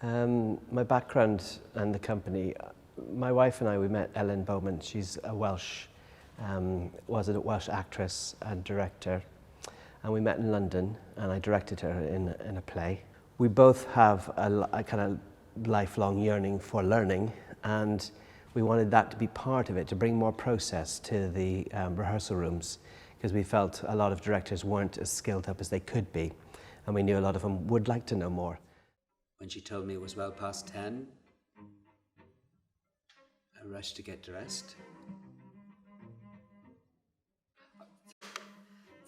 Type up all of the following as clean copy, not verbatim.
My background and the company, my wife and I, we met Elen Bowman. She's a was a Welsh actress and director. And we met in London, and I directed her in a play. We both have a kind of lifelong yearning for learning, and we wanted that to be part of it, to bring more process to the rehearsal rooms, because we felt a lot of directors weren't as skilled up as they could be, and we knew a lot of them would like to know more. When she told me it was well past 10, I rushed to get dressed.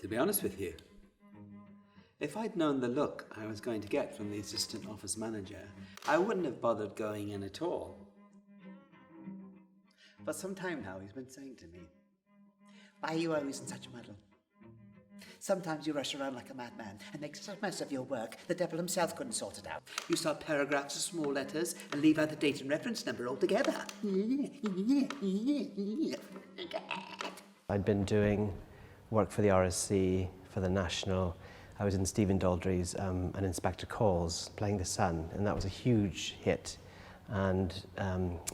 To be honest with you, if I'd known the look I was going to get from the assistant office manager, I wouldn't have bothered going in at all. But some time now he's been saying to me, "Why are you always in such a muddle? Sometimes you rush around like a madman and make such a mess of your work, the devil himself couldn't sort it out. You start paragraphs of small letters and leave out the date and reference number altogether." I'd been doing work for the RSC, for the National. I was in Stephen Daldry's and Inspector Calls, playing the son, and that was a huge hit. And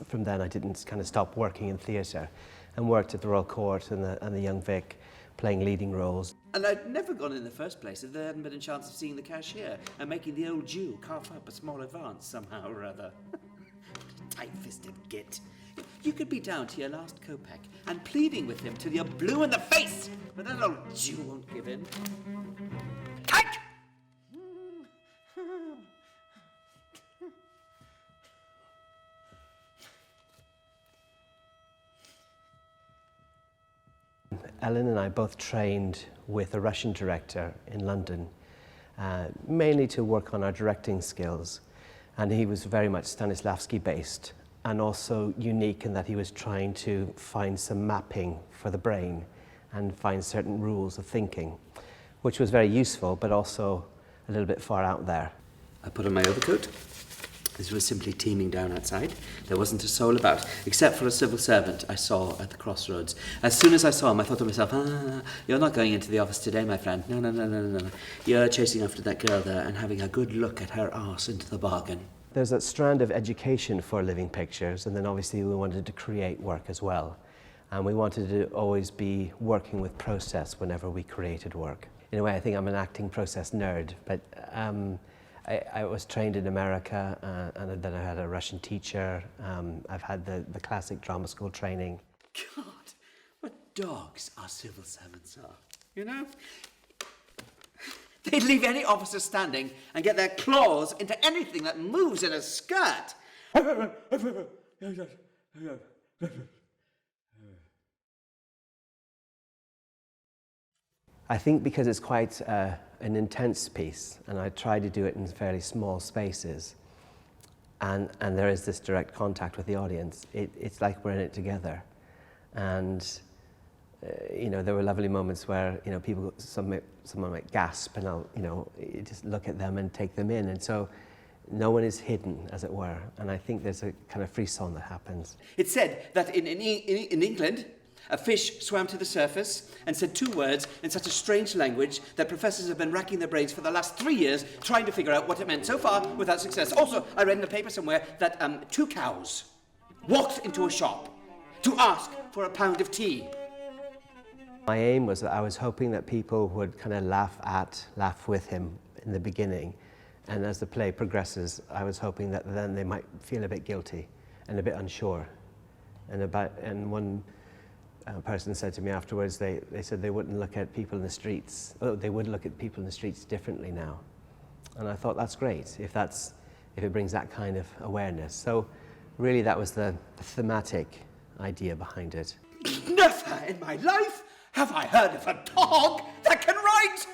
from then I didn't kind of stop working in theatre, and worked at the Royal Court and the Young Vic, playing leading roles. And I'd never gone in the first place if there hadn't been a chance of seeing the cashier and making the old Jew cough up a small advance somehow or other. Tight-fisted git. You could be down to your last kopeck and pleading with him till you're blue in the face, but that old Jew won't give in. Tight! Ellen and I both trained with a Russian director in London, mainly to work on our directing skills. And he was very much Stanislavski based, and also unique in that he was trying to find some mapping for the brain and find certain rules of thinking, which was very useful, but also a little bit far out there. I put on my overcoat. This was simply teeming down outside. There wasn't a soul about, except for a civil servant I saw at the crossroads. As soon as I saw him, I thought to myself, you're not going into the office today, my friend. No. You're chasing after that girl there and having a good look at her arse into the bargain. There's a strand of education for living pictures, and then obviously we wanted to create work as well. And we wanted to always be working with process whenever we created work. In a way, I think I'm an acting process nerd, but I was trained in America, and then I had a Russian teacher. I've had the classic drama school training. God, what dogs our civil servants are, you know? They'd leave any officer standing and get their claws into anything that moves in a skirt. I think because it's quite an intense piece, and I try to do it in fairly small spaces, and there is this direct contact with the audience. It's like we're in it together. And you know, there were lovely moments where, you know, someone might gasp, and I'll, you know, just look at them and take them in. And so no one is hidden, as it were. And I think there's a kind of frisson that happens. It said that in England, a fish swam to the surface and said 2 words in such a strange language that professors have been racking their brains for the last 3 years trying to figure out what it meant, so far without success. Also, I read in the paper somewhere that 2 cows walked into a shop to ask for a pound of tea. My aim was that I was hoping that people would kind of laugh with him in the beginning. And as the play progresses, I was hoping that then they might feel a bit guilty and a bit unsure. And one person said to me afterwards, they said they wouldn't look at people in the streets. Oh, they would look at people in the streets differently now. And I thought, that's great if it brings that kind of awareness. So really that was the thematic idea behind it. Never in my life have I heard of a dog that can write!